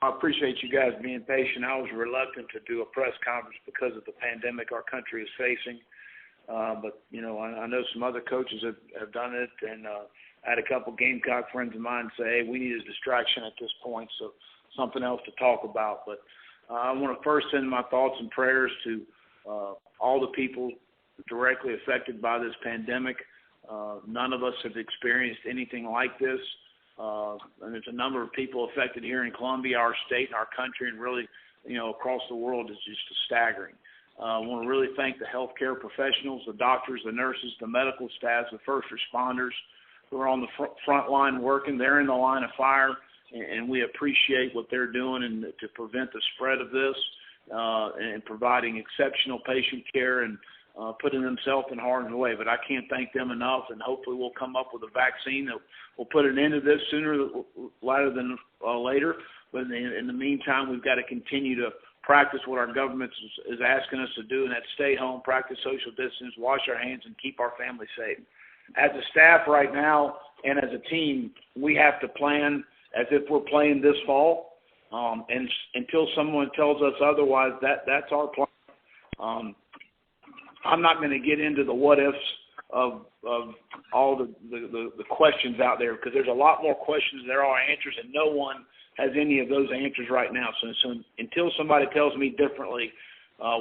I appreciate you guys being patient. I was reluctant to do a press conference because of the pandemic our country is facing. But, I know some other coaches have done it, and I had a couple Gamecock friends of mine say, hey, we need a distraction at this point, so something else to talk about. But I want to first send my thoughts and prayers to all the people directly affected by this pandemic. None of us have experienced anything like this. And there's a number of people affected here in Columbia, our state, and our country, and really, across the world. Is just staggering. I want to really thank the healthcare professionals, the doctors, the nurses, the medical staffs, the first responders who are on the front line working. They're in the line of fire, and we appreciate what they're doing and to prevent the spread of this and providing exceptional patient care and putting themselves in harm's way. But I can't thank them enough, and hopefully we'll come up with a vaccine that will put an end to this sooner rather than later. But in the meantime, we've got to continue to practice what our government is asking us to do, and that's stay home, practice social distance, wash our hands, and keep our families safe. As a staff right now and as a team, we have to plan as if we're playing this fall. And until someone tells us otherwise, that's our plan. I'm not going to get into the what-ifs of all the questions out there, because there's a lot more questions than there are answers, and no one has any of those answers right now. So until somebody tells me differently,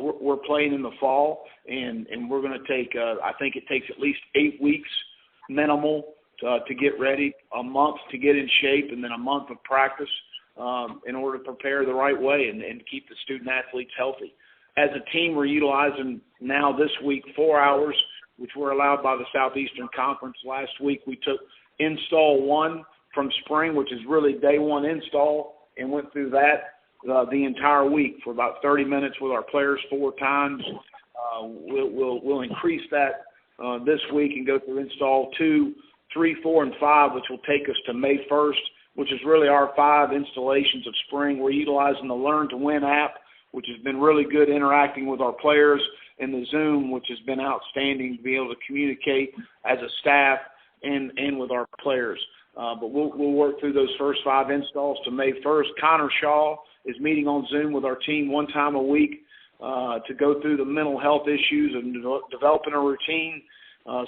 we're playing in the fall, and we're going to take, I think it takes at least 8 weeks minimal to get ready, a month to get in shape, and then a month of practice in order to prepare the right way and keep the student-athletes healthy. As a team, we're utilizing now this week 4 hours, which were allowed by the Southeastern Conference. Last week we took install 1 from spring, which is really day 1 install, and went through that the entire week for about 30 minutes with our players 4 times. We'll increase that this week and go through install 2, 3, 4, and 5, which will take us to May 1st, which is really our 5 installations of spring. We're utilizing the Learn to Win app, which has been really good interacting with our players, and the Zoom, which has been outstanding to be able to communicate as a staff and with our players. But we'll work through those first 5 installs to May 1st. Connor Shaw is meeting on Zoom with our team 1 time a week to go through the mental health issues and developing a routine,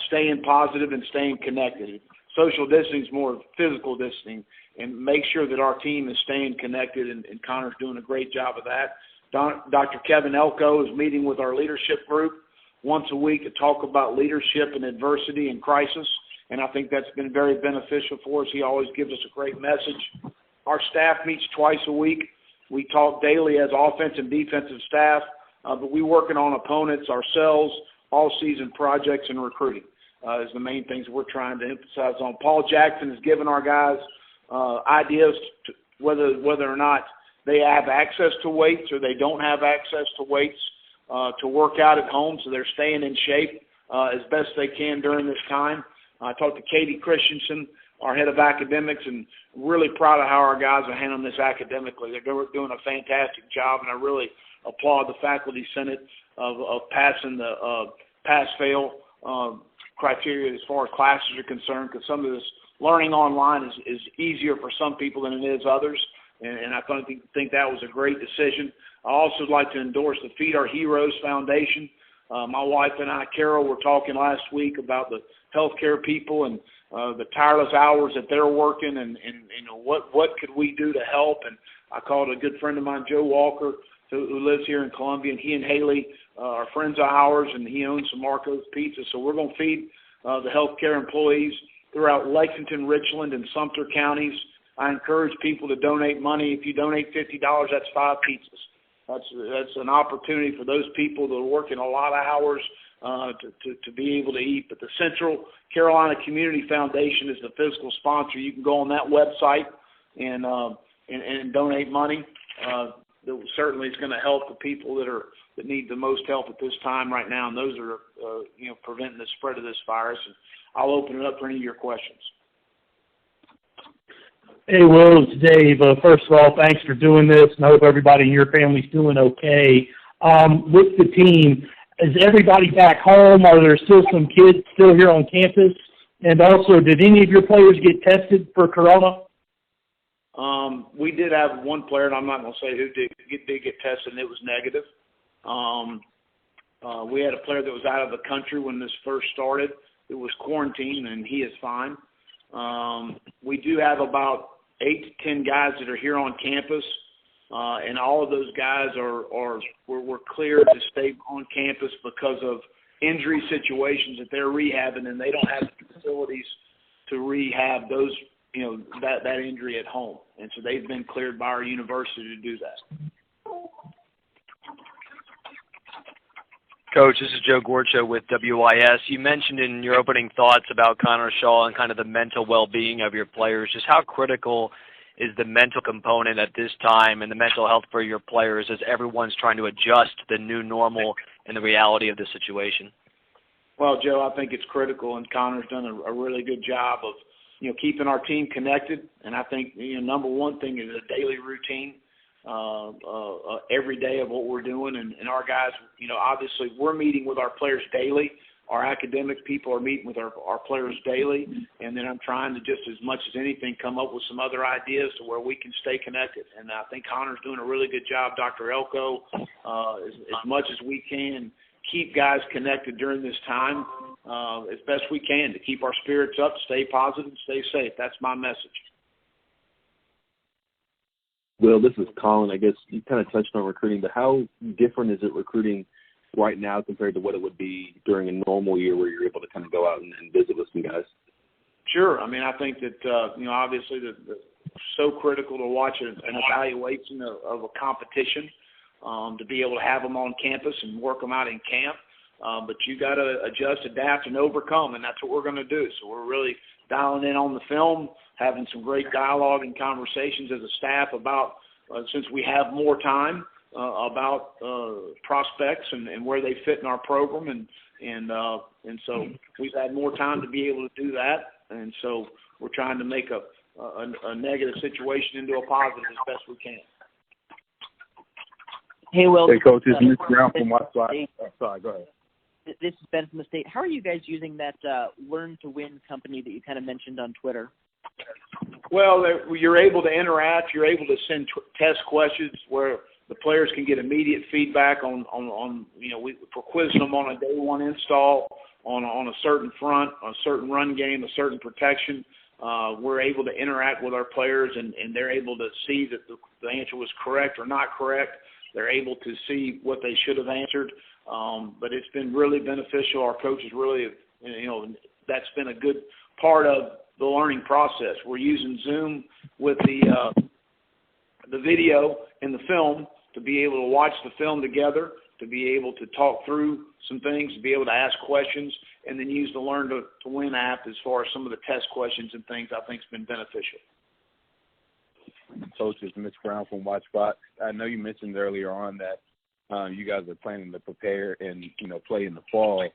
staying positive and staying connected. Social distancing is more physical distancing, and make sure that our team is staying connected, and Connor's doing a great job of that. Dr. Kevin Elko is meeting with our leadership group once a week to talk about leadership and adversity and crisis, and I think that's been very beneficial for us. He always gives us a great message. Our staff meets twice a week. We talk daily as offensive and defensive staff, but we're working on opponents ourselves, all-season projects, and recruiting is the main things we're trying to emphasize on. Paul Jackson has given our guys ideas to whether or not they have access to weights or they don't have access to weights to work out at home, so they're staying in shape as best they can during this time. I talked to Katie Christensen, our head of academics, and really proud of how our guys are handling this academically. They're doing a fantastic job, and I really applaud the faculty senate of passing the pass-fail criteria as far as classes are concerned, because some of this learning online is easier for some people than it is others. And I think that was a great decision. I also would like to endorse the Feed Our Heroes Foundation. My wife and I, Carol, were talking last week about the healthcare people and the tireless hours that they're working, and what could we do to help. And I called a good friend of mine, Joe Walker, who lives here in Columbia, and he and Haley are friends of ours, and he owns some Marco's Pizza. So we're going to feed the healthcare employees throughout Lexington, Richland, and Sumter counties. I encourage people to donate money. If you donate $50, that's 5 pizzas. That's an opportunity for those people that are working a lot of hours to be able to eat. But the Central Carolina Community Foundation is the fiscal sponsor. You can go on that website and donate money. That certainly is going to help the people that need the most help at this time right now, and those are preventing the spread of this virus. And I'll open it up for any of your questions. Hey, Will, it's Dave. First of all, thanks for doing this, and I hope everybody in your family's doing okay. With the team, is everybody back home? Are there still some kids still here on campus? And also, did any of your players get tested for corona? We did have one player, and I'm not going to say who did get tested, and it was negative. We had a player that was out of the country when this first started. It was quarantined, and he is fine. We do have about 8 to 10 guys that are here on campus, and all of those guys were cleared to stay on campus because of injury situations that they're rehabbing, and they don't have the facilities to rehab those, that injury at home. And so they've been cleared by our university to do that. Coach, this is Joe Gorcho with WIS. You mentioned in your opening thoughts about Connor Shaw and kind of the mental well-being of your players. Just how critical is the mental component at this time and the mental health for your players as everyone's trying to adjust to the new normal and the reality of the situation? Well, Joe, I think it's critical, and Connor's done a really good job of, keeping our team connected. And I think, number one thing is a daily routine every day of what we're doing. And our guys, obviously we're meeting with our players daily. Our academic people are meeting with our players daily. And then I'm trying to just as much as anything come up with some other ideas to where we can stay connected. And I think Connor's doing a really good job, Dr. Elko, as much as we can keep guys connected during this time as best we can to keep our spirits up, stay positive, and stay safe. That's my message. Will, this is Colin. I guess you kind of touched on recruiting, but how different is it recruiting right now compared to what it would be during a normal year where you're able to kind of go out and visit with some guys? Sure. I mean, I think that, obviously it's so critical to watch an evaluation of a competition, to be able to have them on campus and work them out in camp. But you got to adjust, adapt, and overcome, and that's what we're going to do. So we're really dialing in on the film, having some great dialogue and conversations as a staff about, since we have more time, about prospects and where they fit in our program, and so we've had more time to be able to do that, and so we're trying to make a negative situation into a positive as best we can. Hey, Will. Hey, Coach, it's Mr. Brown from my side. Sorry, go ahead. This is Ben from the state. How are you guys using that Learn to Win company that you kind of mentioned on Twitter? Well, you're able to interact. You're able to send test questions where the players can get immediate feedback on we're quizzing them on a day one install on a certain front, a certain run game, a certain protection. We're able to interact with our players, and they're able to see that the answer was correct or not correct. They're able to see what they should have answered. But it's been really beneficial. Our coaches really, that's been a good part of the learning process. We're using Zoom with the video and the film to be able to watch the film together, to be able to talk through some things, to be able to ask questions, and then use the Learn to Win app as far as some of the test questions and things I think has been beneficial. Coach, it's Mitch Brown from Watch Spot. I know you mentioned earlier on that you guys are planning to prepare and, play in the fall.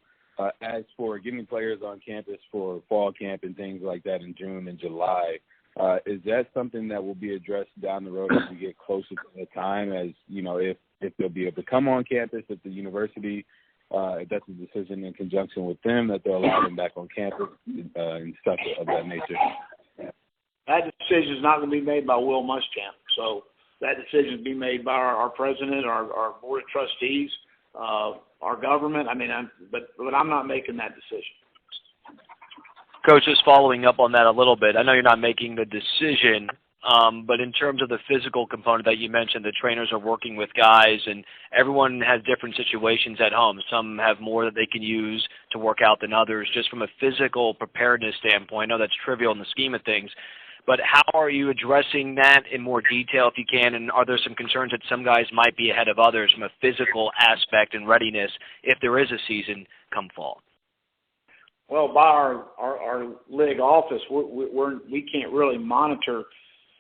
As for getting players on campus for fall camp and things like that in June and July, is that something that will be addressed down the road as we get closer to the time, as, if they'll be able to come on campus at the university, if that's a decision in conjunction with them, that they'll allow them back on campus and stuff of that nature? That decision is not going to be made by Will Muschamp. So that decision will be made by our president, our board of trustees, our government. But I'm not making that decision. Coach, just following up on that a little bit, I know you're not making the decision, but in terms of the physical component that you mentioned, the trainers are working with guys, and everyone has different situations at home. Some have more that they can use to work out than others. Just from a physical preparedness standpoint, I know that's trivial in the scheme of things, but how are you addressing that in more detail if you can, and are there some concerns that some guys might be ahead of others from a physical aspect and readiness if there is a season come fall? Well, by our league office, we can't really monitor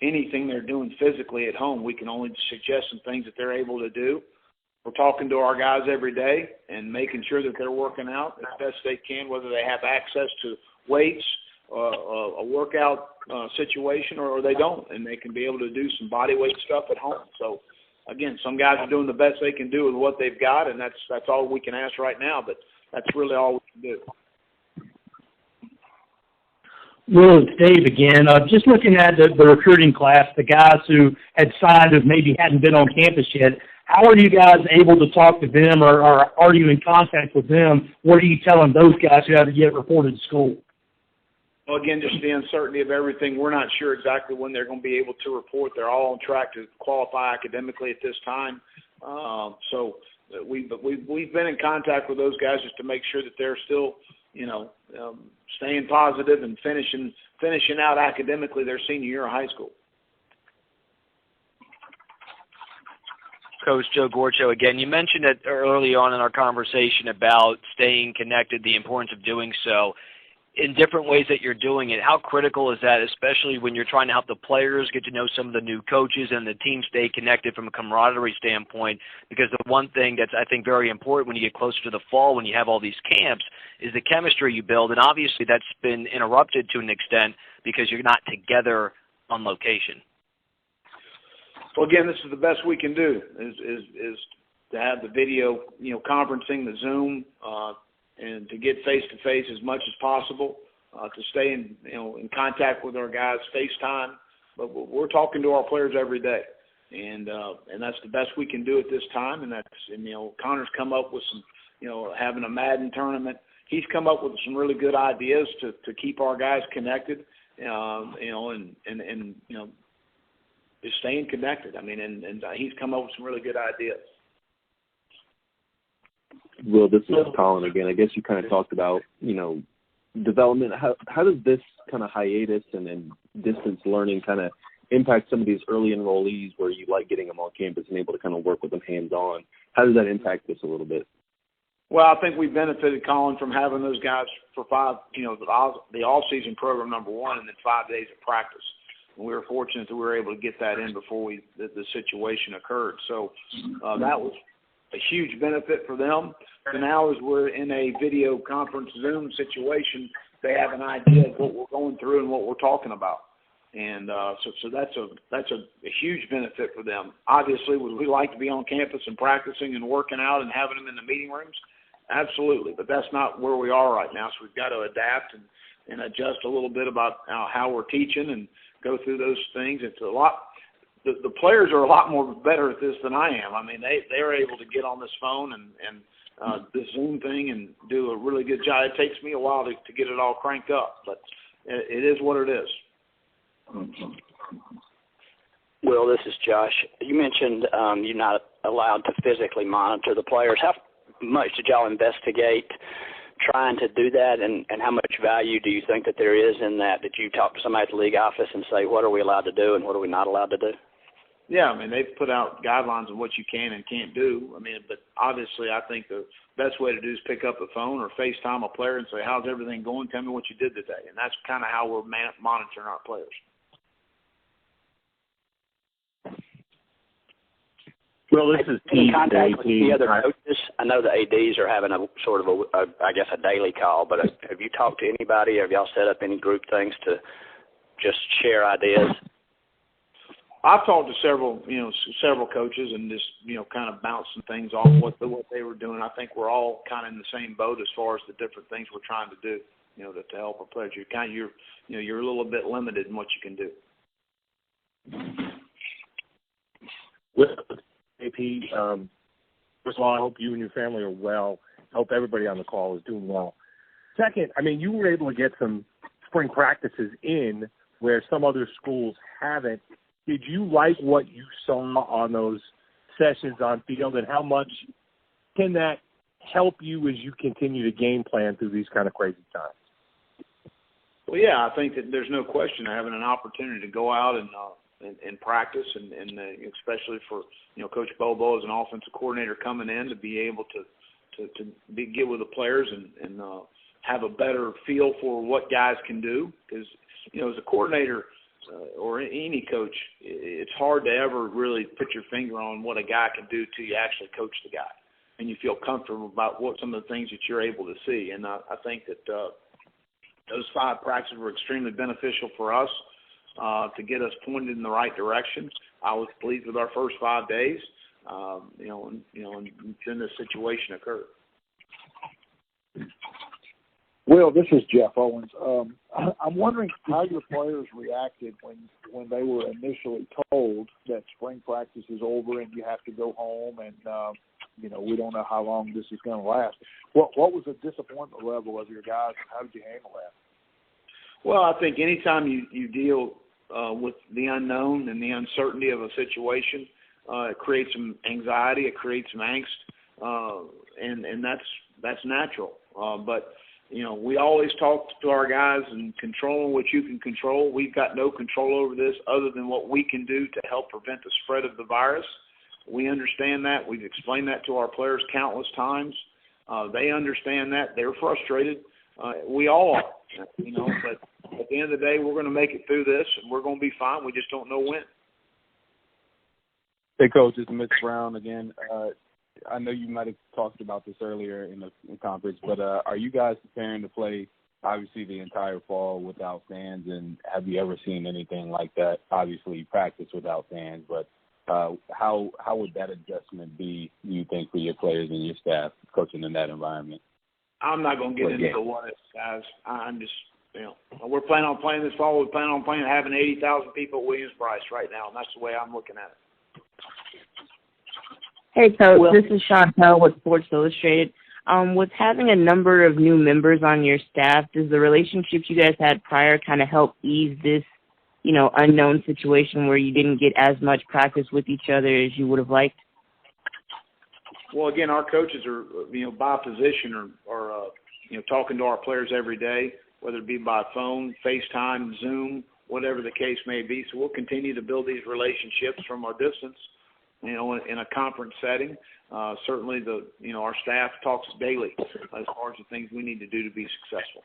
anything they're doing physically at home. We can only suggest some things that they're able to do. We're talking to our guys every day and making sure that they're working out as best they can, whether they have access to weights, a workout situation, or they don't, and they can be able to do some body weight stuff at home. So, again, some guys are doing the best they can do with what they've got, and that's all we can ask right now, but that's really all we can do. Will, it's Dave again. Just looking at the recruiting class, the guys who had signed who maybe hadn't been on campus yet, how are you guys able to talk to them, or are you in contact with them? What are you telling those guys who haven't yet reported to school? Well, again, just the uncertainty of everything. We're not sure exactly when they're going to be able to report. They're all on track to qualify academically at this time. So we've been in contact with those guys just to make sure that they're still, staying positive and finishing out academically their senior year of high school. Coach Joe Gorcho again. You mentioned it early on in our conversation about staying connected, the importance of doing so in different ways that you're doing it. How critical is that, especially when you're trying to help the players get to know some of the new coaches and the team stay connected from a camaraderie standpoint? Because the one thing that's, I think, very important when you get closer to the fall, when you have all these camps, is the chemistry you build. And obviously that's been interrupted to an extent because you're not together on location. Well, again, this is the best we can do is to have the video, conferencing, the Zoom, and to get face-to-face as much as possible, to stay in contact with our guys, FaceTime. But we're talking to our players every day, and that's the best we can do at this time. And Connor's come up with some, having a Madden tournament. He's come up with some really good ideas to keep our guys connected, just staying connected. And he's come up with some really good ideas. Will, this is Colin again. I guess you kind of talked about, development. How does this kind of hiatus and distance learning kind of impact some of these early enrollees where you like getting them on campus and able to kind of work with them hands-on? How does that impact this a little bit? Well, I think we benefited, Colin, from having those guys for the all-season program, number one, and then 5 days of practice. And we were fortunate that we were able to get that in before the situation occurred. So that was a huge benefit for them. So now as we're in a video conference Zoom situation, they have an idea of what we're going through and what we're talking about. And so that's a huge benefit for them. Obviously, would we like to be on campus and practicing and working out and having them in the meeting rooms? Absolutely, but that's not where we are right now. So we've got to adapt and adjust a little bit about how we're teaching and go through those things. It's a lot. The players are a lot more better at this than I am. They're able to get on this phone and the Zoom thing and do a really good job. It takes me a while to get it all cranked up, but it is what it is. Will, this is Josh. You mentioned you're not allowed to physically monitor the players. How much did y'all investigate trying to do that, and how much value do you think that there is in that? Did you talk to somebody at the league office and say, what are we allowed to do and what are we not allowed to do? Yeah, they've put out guidelines on what you can and can't do. But obviously I think the best way to do is pick up the phone or FaceTime a player and say, how's everything going? Tell me what you did today. And that's kind of how we're monitoring our players. Well, this is Pete. In contact with the other coaches, I know the ADs are having a sort of a daily call, but have you talked to anybody? Have y'all set up any group things to just share ideas? I've talked to several coaches and just, kind of bouncing things off what they were doing. I think we're all kind of in the same boat as far as the different things we're trying to do, to help our players. You're a little bit limited in what you can do. Well, AP, first of all, I hope you and your family are well. I hope everybody on the call is doing well. Second, you were able to get some spring practices in where some other schools haven't. Did you like what you saw on those sessions on field, and how much can that help you as you continue to game plan through these kind of crazy times? Well, yeah, I think that there's no question having an opportunity to go out and practice, and especially for Coach Bobo as an offensive coordinator coming in to be able to get with the players and have a better feel for what guys can do. Because as a coordinator or any coach, it's hard to ever really put your finger on what a guy can do till you actually coach the guy and you feel comfortable about what some of the things that you're able to see. And I think that those 5 practices were extremely beneficial for us. To get us pointed in the right direction. I was pleased with our first 5 days, and then this situation occurred. Will, this is Jeff Owens. I'm wondering how your players reacted when they were initially told that spring practice is over and you have to go home and, we don't know how long this is going to last. What was the disappointment level of your guys, and how did you handle that? Well, I think anytime you deal with the unknown and the uncertainty of a situation, it creates some anxiety, it creates some angst, and that's natural. But we always talk to our guys and controlling what you can control. We've got no control over this other than what we can do to help prevent the spread of the virus. We understand that. We've explained that to our players countless times. They understand that. They're frustrated. We all are, but at the end of the day, we're going to make it through this, and we're going to be fine. We just don't know when. Hey, Coach, it's Mitch Brown again. I know you might have talked about this earlier in the conference, but are you guys preparing to play, obviously, the entire fall without fans, and have you ever seen anything like that? Obviously, you practice without fans, but how would that adjustment be, do you think, for your players and your staff coaching in that environment? I'm not going to get into what it, guys. I'm just, we're planning on playing this fall. We're planning on playing having 80,000 people at Williams-Brice right now, and that's the way I'm looking at it. Hey, Coach, this is Chantel with Sports Illustrated. With having a number of new members on your staff, does the relationships you guys had prior kind of help ease this, unknown situation where you didn't get as much practice with each other as you would have liked? Well, again, our coaches are, by position or talking to our players every day, whether it be by phone, FaceTime, Zoom, whatever the case may be. So we'll continue to build these relationships from our distance, in a conference setting. Certainly our staff talks daily as far as the things we need to do to be successful.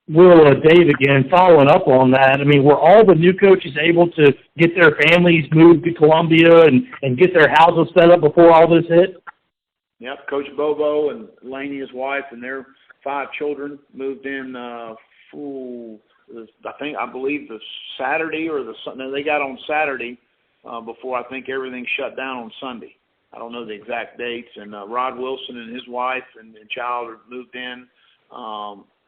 Will, Dave again, following up on that, were all the new coaches able to get their families moved to Columbia and get their houses set up before all this hit? Yep, Coach Bobo and Laney, his wife, and their 5 children moved in, I believe the Saturday or they got on Saturday before I think everything shut down on Sunday. I don't know the exact dates. And Rod Wilson and his wife and child moved in.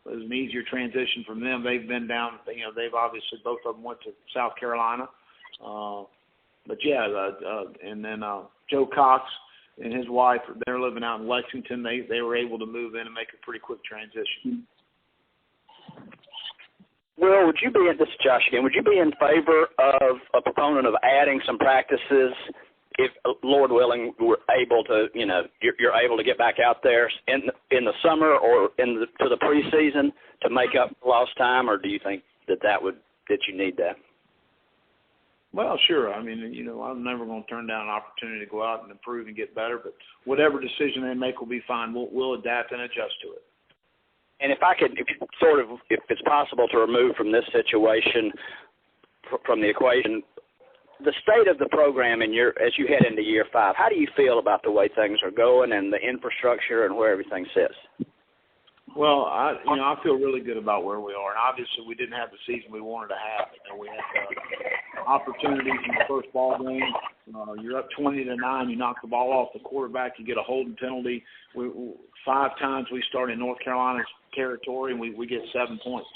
It was an easier transition from them. They've been down, they've obviously, both of them went to South Carolina. And then Joe Cox and his wife, they're living out in Lexington. They were able to move in and make a pretty quick transition. Will, this is Josh again, would you be in favor of a proponent of adding some practices if, Lord willing, we're able to, you're able to get back out there in the summer or to the preseason to make up lost time, or do you think that you need that? Well, sure. I'm never going to turn down an opportunity to go out and improve and get better, but whatever decision they make will be fine. We'll adapt and adjust to it. And if it's possible to remove from this situation, from the equation, the state of the program as you head into year 5, how do you feel about the way things are going and the infrastructure and where everything sits? Well, I feel really good about where we are, and obviously we didn't have the season we wanted to have. We had opportunities in the first ball game. You're up 20-9. You knock the ball off the quarterback. You get a holding penalty. 5 times we start in North Carolina's territory, and we get 7 points.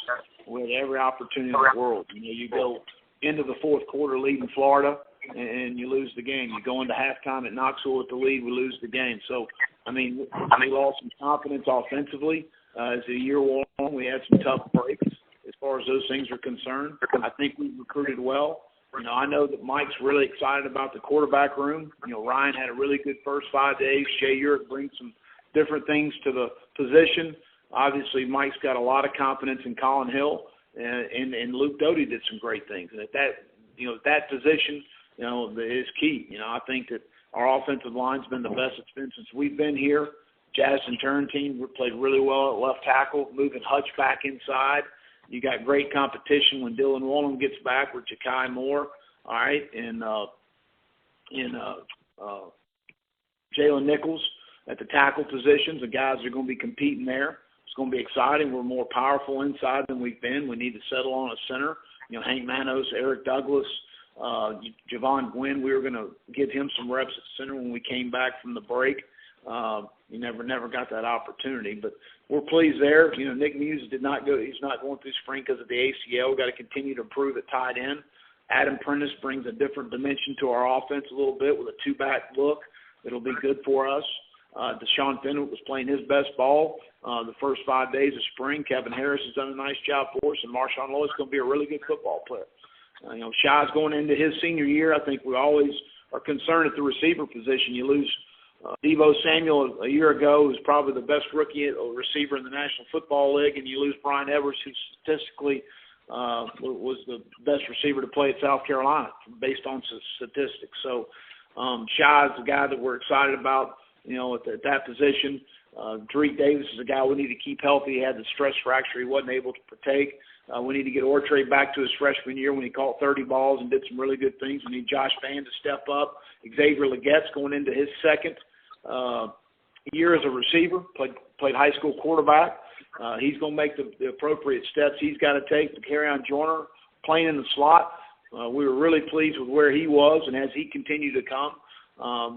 We had every opportunity in the world. You go into the fourth quarter leading Florida, and you lose the game. You go into halftime at Knoxville with the lead, we lose the game. So, we lost some confidence offensively. As the year wore on, we had some tough breaks as far as those things are concerned. I think we recruited well. I know that Mike's really excited about the quarterback room. Ryan had a really good first 5 days. Jay Urich brings some different things to the position. Obviously, Mike's got a lot of confidence in Colin Hill, and Luke Doty did some great things. And at that position, is key. I think that our offensive line's been the best it's been since we've been here. Jazz Turrentine played really well at left tackle, moving Hutch back inside. You got great competition when Dylan Wallen gets back with Ja'Kai Moore, all right, and Jalen Nichols at the tackle positions. The guys are going to be competing there. It's going to be exciting. We're more powerful inside than we've been. We need to settle on a center. Hank Manos, Eric Douglas, Javon Gwynn, we were going to give him some reps at center when we came back from the break. He never got that opportunity. But we're pleased there. You know, Nick Muse did not go. He's not going through spring because of the ACL. We've got to continue to improve at tight end. Adam Prentice brings a different dimension to our offense a little bit with a two-back look. It'll be good for us. Deshaun Fenwick was playing his best ball the first 5 days of spring. Kevin Harris has done a nice job for us, and Marshawn Lloyd's going to be a really good football player. You know, Shy's going into his senior year. I think we always are concerned at the receiver position. You lose Deebo Samuel a year ago, who's probably the best rookie receiver in the National Football League, and you lose Brian Edwards, who statistically was the best receiver to play at South Carolina based on statistics. So Shy's the guy that we're excited about, you know, at that position. Tariq Davis is a guy we need to keep healthy. He had the stress fracture he wasn't able to partake. We need to get Ortre back to his freshman year when he caught 30 balls and did some really good things. We need Josh Vann to step up. Xavier Legette's going into his second year as a receiver, played high school quarterback. He's going to make the appropriate steps he's got to take. To carry on Joyner playing in the slot. We were really pleased with where he was and as he continued to come.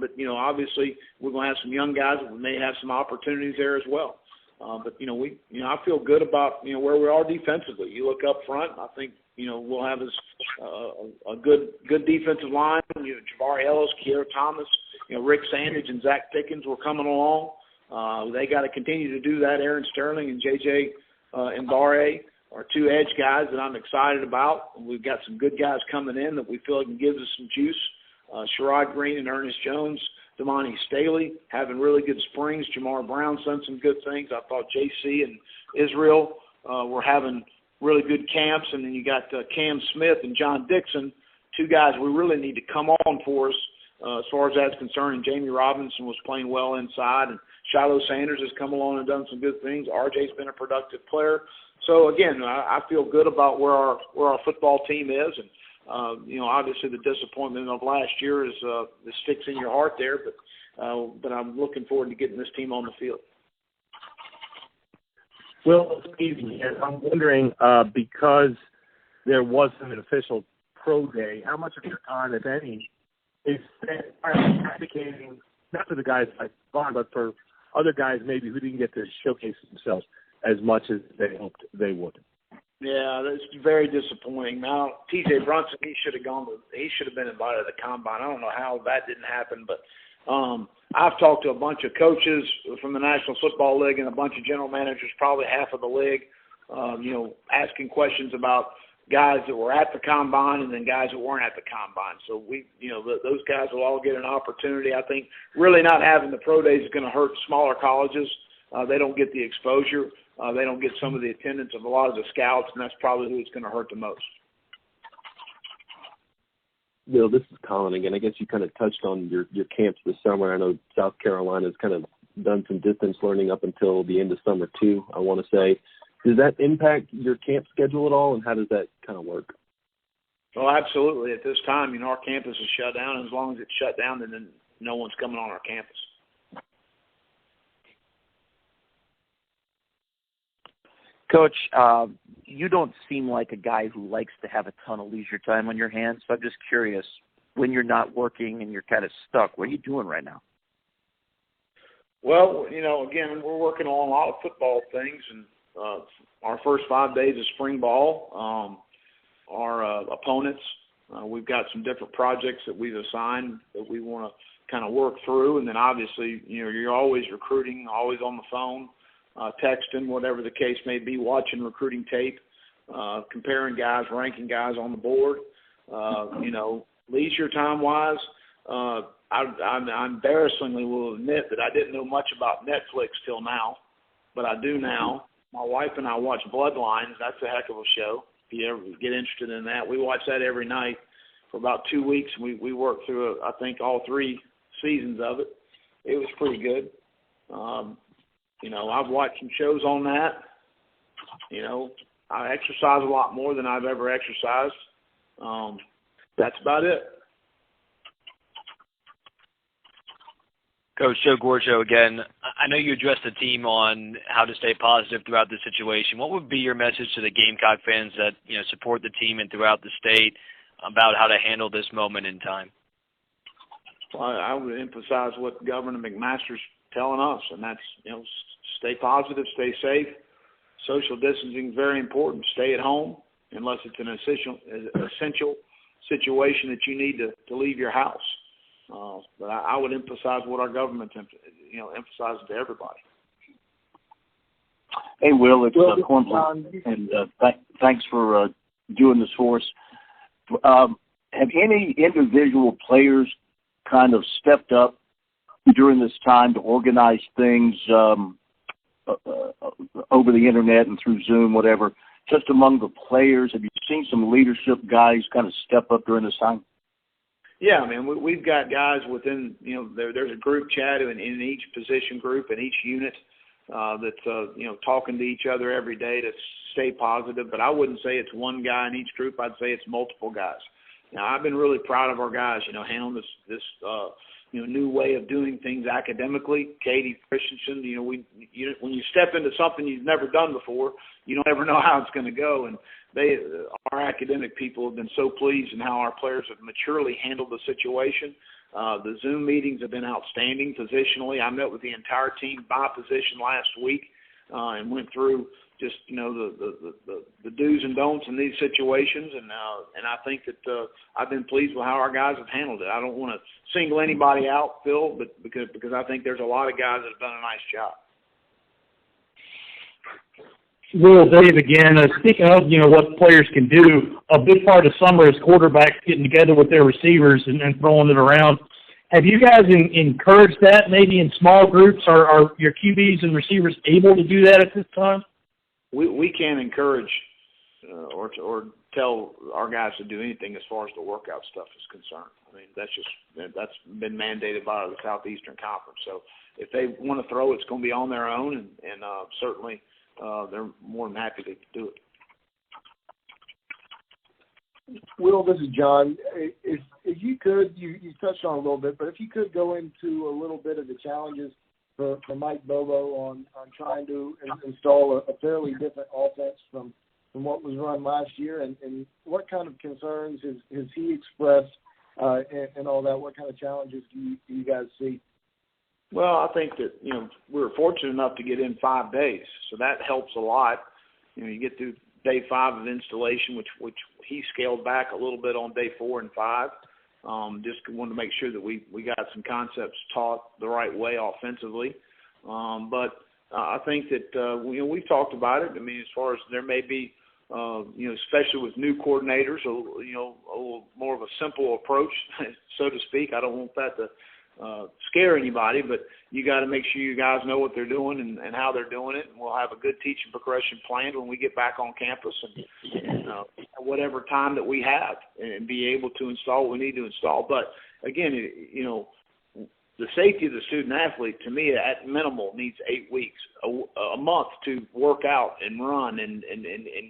But, you know, obviously we're going to have some young guys that may have some opportunities there as well. But, I feel good about, where we are defensively. You look up front, I think, we'll have a good defensive line. Jabari Ellis, Kiera Thomas, Rick Sandage and Zach Pickens were coming along. They got to continue to do that. Aaron Sterling and J.J. Mbare are two edge guys that I'm excited about. We've got some good guys coming in that we feel like can give us some juice. Sherrod Green and Ernest Jones, Damani Staley having really good springs. Jamar Brown's done some good things. I thought J.C. and Israel were having really good camps. And then you got Cam Smith and John Dixon, two guys we really need to come on for us as far as that's concerned. And Jamie Robinson was playing well inside. And Shiloh Sanders has come along and done some good things. RJ's been a productive player. So, again, I feel good about where our football team is. And, obviously the disappointment of last year is sticks in your heart there. But I'm looking forward to getting this team on the field. Well, easy. And I'm wondering, because there wasn't an official pro day, how much of your time, if any, is spent advocating, not for the guys like Vaughn, but for other guys maybe who didn't get to showcase themselves as much as they hoped they would? Yeah, that's very disappointing. Now, T.J. Brunson, he should have been invited to the Combine. I don't know how that didn't happen, but I've talked to a bunch of coaches from the National Football League and a bunch of general managers, probably half of the league, asking questions about guys that were at the Combine and then guys that weren't at the Combine. So those guys will all get an opportunity. I think really not having the pro days is going to hurt smaller colleges. They don't get the exposure. They don't get some of the attendance of a lot of the scouts, and that's probably who it's going to hurt the most. Bill, this is Colin again. I guess you kind of touched on your camps this summer. I know South Carolina's kind of done some distance learning up until the end of summer too, I want to say. Does that impact your camp schedule at all, and how does that kind of work? Well, absolutely. At this time, our campus is shut down. And as long as it's shut down, then no one's coming on our campus. Coach, you don't seem like a guy who likes to have a ton of leisure time on your hands, so I'm just curious, when you're not working and you're kind of stuck, what are you doing right now? Well, again, we're working on a lot of football things, and our first 5 days of spring ball, our opponents, we've got some different projects that we've assigned that we want to kind of work through, and then obviously, you're always recruiting, always on the phone, texting, whatever the case may be, watching recruiting tape, comparing guys, ranking guys on the board. Leisure time-wise, I embarrassingly will admit that I didn't know much about Netflix till now, but I do now. My wife and I watch Bloodlines. That's a heck of a show. If you ever get interested in that, we watch that every night for about 2 weeks. We worked through, I think, all 3 seasons of it. It was pretty good. I've watched some shows on that. I exercise a lot more than I've ever exercised. That's about it. Coach Joe Gorgio again. I know you addressed the team on how to stay positive throughout the situation. What would be your message to the Gamecock fans that support the team and throughout the state about how to handle this moment in time? Well, I would emphasize what Governor McMaster's telling us, and that's, stay positive, stay safe. Social distancing is very important. Stay at home unless it's an essential situation that you need to leave your house. But I would emphasize what our government's emphasizing to everybody. Hey, Will, it's Cornblow, and thanks for doing this for us. Have any individual players kind of stepped up during this time to organize things over the internet and through Zoom, whatever, just among the players? Have you seen some leadership guys kind of step up during this time? Yeah, I mean, we've got guys within, there's a group chat in each position group and each unit that's, talking to each other every day to stay positive. But I wouldn't say it's one guy in each group. I'd say it's multiple guys. Now, I've been really proud of our guys, handling this new way of doing things academically. Katie Christensen, when you step into something you've never done before, you don't ever know how it's going to go. And our academic people have been so pleased in how our players have maturely handled the situation. The Zoom meetings have been outstanding positionally. I met with the entire team by position last week and went through just the do's and don'ts in these situations, and I think that I've been pleased with how our guys have handled it. I don't want to single anybody out, Phil, but because I think there's a lot of guys that have done a nice job. Will, Dave again. Speaking of what players can do, a big part of summer is quarterbacks getting together with their receivers and throwing it around. Have you guys encouraged that maybe in small groups? Are your QBs and receivers able to do that at this time? We can't encourage or tell our guys to do anything as far as the workout stuff is concerned. I mean, that's been mandated by the Southeastern Conference. So if they want to throw, it's going to be on their own, and certainly they're more than happy to do it. Will, this is John. If you could, you touched on it a little bit, but if you could go into a little bit of the challenges for Mike Bobo on trying to install a fairly different offense from what was run last year, and what kind of concerns has he expressed and all that? What kind of challenges do you guys see? Well, I think that, we were fortunate enough to get in 5 days, so that helps a lot. You get through day 5 of installation, which he scaled back a little bit on day 4 and 5. Just wanted to make sure that we got some concepts taught the right way offensively. But I think that, we've talked about it. I mean, as far as there may be, especially with new coordinators, a little more of a simple approach, so to speak. I don't want that to scare anybody, but you got to make sure you guys know what they're doing and how they're doing it. And we'll have a good teaching progression planned when we get back on campus and whatever time that we have, and be able to install what we need to install. But again, the safety of the student athlete, to me, at minimal, needs 8 weeks, a month to work out and run and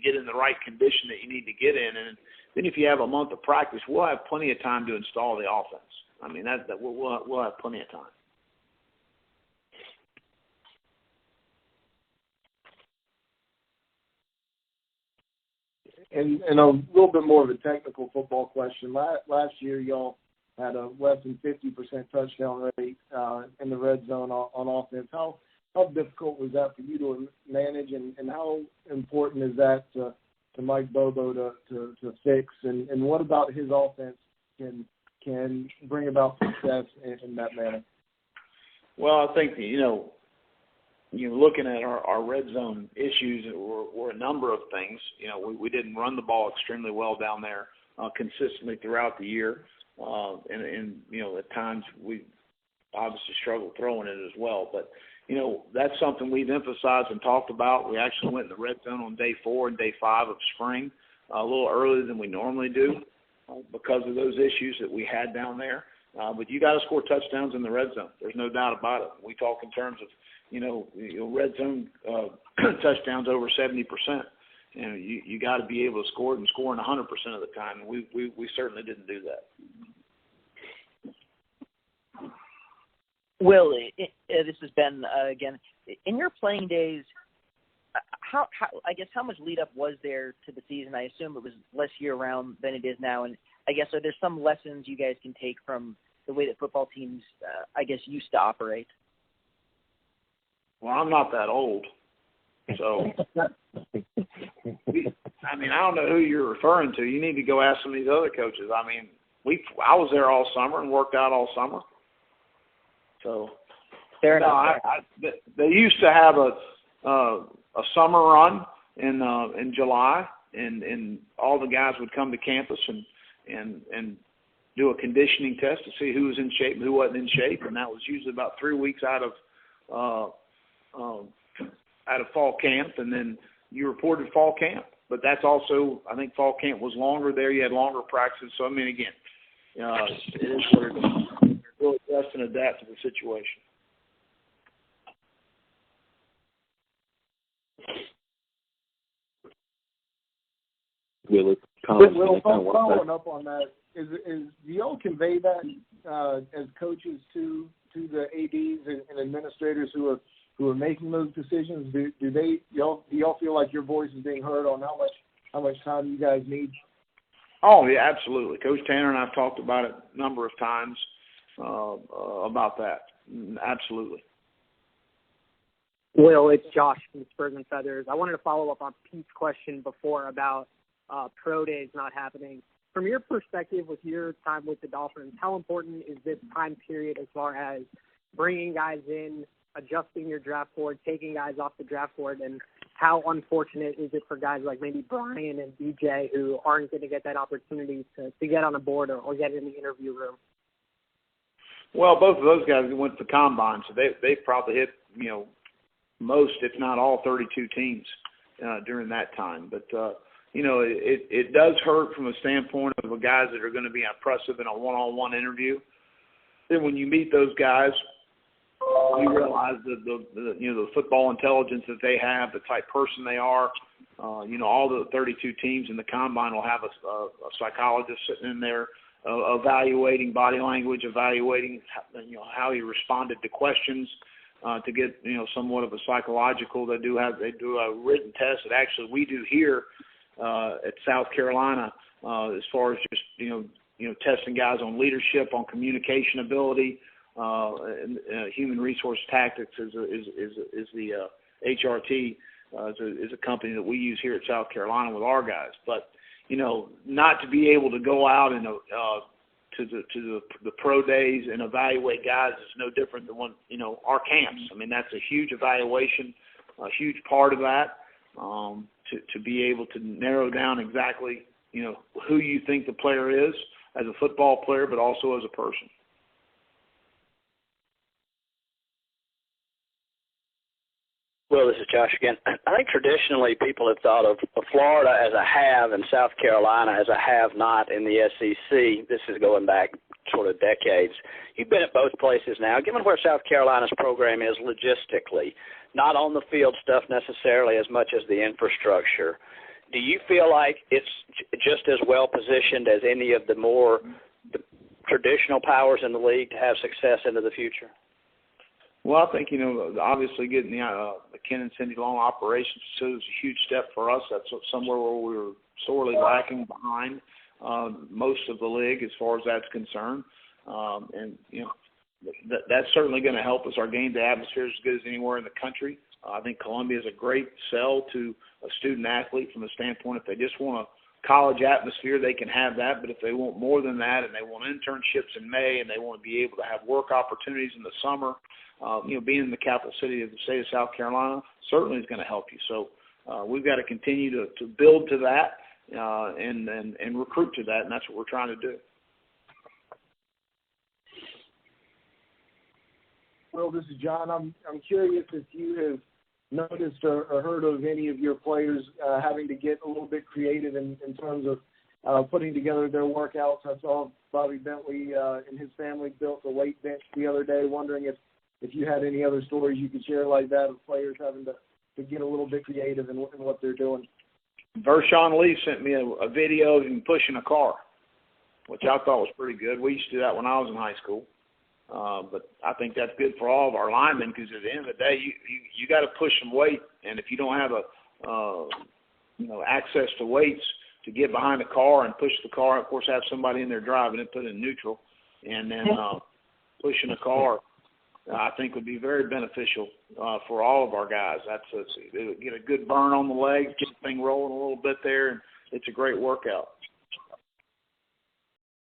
get in the right condition that you need to get in. And then if you have a month of practice, we'll have plenty of time to install the offense. I mean, we'll have plenty of time. And a little bit more of a technical football question. Last year, y'all had a less than 50% touchdown rate in the red zone on offense. How difficult was that for you to manage, and how important is that to Mike Bobo to fix? And what about his offense can bring about success in that manner? Well, I think that, looking at our red zone issues, were a number of things. We didn't run the ball extremely well down there consistently throughout the year. And at times we obviously struggled throwing it as well. But, that's something we've emphasized and talked about. We actually went in the red zone on day 4 and day 5 of spring, a little earlier than we normally do because of those issues that we had down there. But you got to score touchdowns in the red zone. There's no doubt about it. We talk in terms of, red zone touchdowns over 70%. You got to be able to score it, and scoring 100% of the time. We certainly didn't do that. Will, this is Ben again. In your playing days, how much lead up was there to the season? I assume it was less year round than it is now, and I guess are there some lessons you guys can take from the way that football teams, used to operate? Well, I'm not that old, so I mean, I don't know who you're referring to. You need to go ask some of these other coaches. I mean, I was there all summer and worked out all summer. So, fair enough. They used to have a summer run in July, and all the guys would come to campus and do a conditioning test to see who was in shape and who wasn't in shape, and that was usually about 3 weeks out of fall camp, and then you reported fall camp. But that's also, I think fall camp was longer there. You had longer practices. So, I mean, again, it is what it is. Really adjust and adapt to the situation. Will, following up on that, do y'all convey that as coaches to the ADs and administrators who are making those decisions? Do y'all feel like your voice is being heard on how much time you guys need? Oh yeah, absolutely. Coach Tanner and I've talked about it a number of times about that. Absolutely. Will, it's Josh from Spurs and Feathers. I wanted to follow up on Pete's question before about pro days not happening. From your perspective, with your time with the Dolphins, how important is this time period as far as bringing guys in, adjusting your draft board, taking guys off the draft board, and how unfortunate is it for guys like maybe Brian and DJ who aren't going to get that opportunity to get on a board or get in the interview room? Well, both of those guys went to the combine, so they probably hit, most, if not all, 32 teams during that time. But, it does hurt from a standpoint of the guys that are going to be impressive in a one-on-one interview. Then when you meet those guys, you realize the football intelligence that they have, the type person they are. All the 32 teams in the combine will have a psychologist sitting in there evaluating body language, evaluating how he responded to questions to get somewhat of a psychological. They do a written test that actually we do here at South Carolina as far as just testing guys on leadership, on communication ability. Human resource tactics is the HRT is a company that we use here at South Carolina with our guys. But not to be able to go out and to the pro days and evaluate guys is no different than our camps. I mean, that's a huge evaluation, a huge part of that. To be able to narrow down exactly who you think the player is as a football player, but also as a person. Well, this is Josh again. I think traditionally people have thought of Florida as a have and South Carolina as a have-not in the SEC. This is going back sort of decades. You've been at both places now. Given where South Carolina's program is logistically, not on the field stuff necessarily as much as the infrastructure, do you feel like it's just as well positioned as any of the traditional powers in the league to have success into the future? Well, I think, obviously getting the Ken and Cindy Long operations facility is a huge step for us. That's somewhere where we were sorely lacking behind most of the league as far as that's concerned. That's certainly going to help us. Our game day atmosphere is as good as anywhere in the country. I think Columbia is a great sell to a student athlete from the standpoint if they just want a college atmosphere, they can have that. But if they want more than that and they want internships in May and they want to be able to have work opportunities in the summer, being in the capital city of the state of South Carolina certainly is going to help you. So we've got to continue to build to that and recruit to that, and that's what we're trying to do. Well, this is John. I'm curious if you have noticed or heard of any of your players having to get a little bit creative in terms of putting together their workouts. I saw Bobby Bentley and his family built a weight bench the other day, wondering if you had any other stories you could share like that of players having to get a little bit creative in what they're doing. Vershawn Lee sent me a video of him pushing a car, which I thought was pretty good. We used to do that when I was in high school. But I think that's good for all of our linemen because at the end of the day, you got to push some weight, and if you don't have access to weights to get behind the car and push the car, of course, have somebody in there driving it, put it in neutral, and then pushing a car I think would be very beneficial for all of our guys. It'll get a good burn on the legs, get the thing rolling a little bit there, and it's a great workout.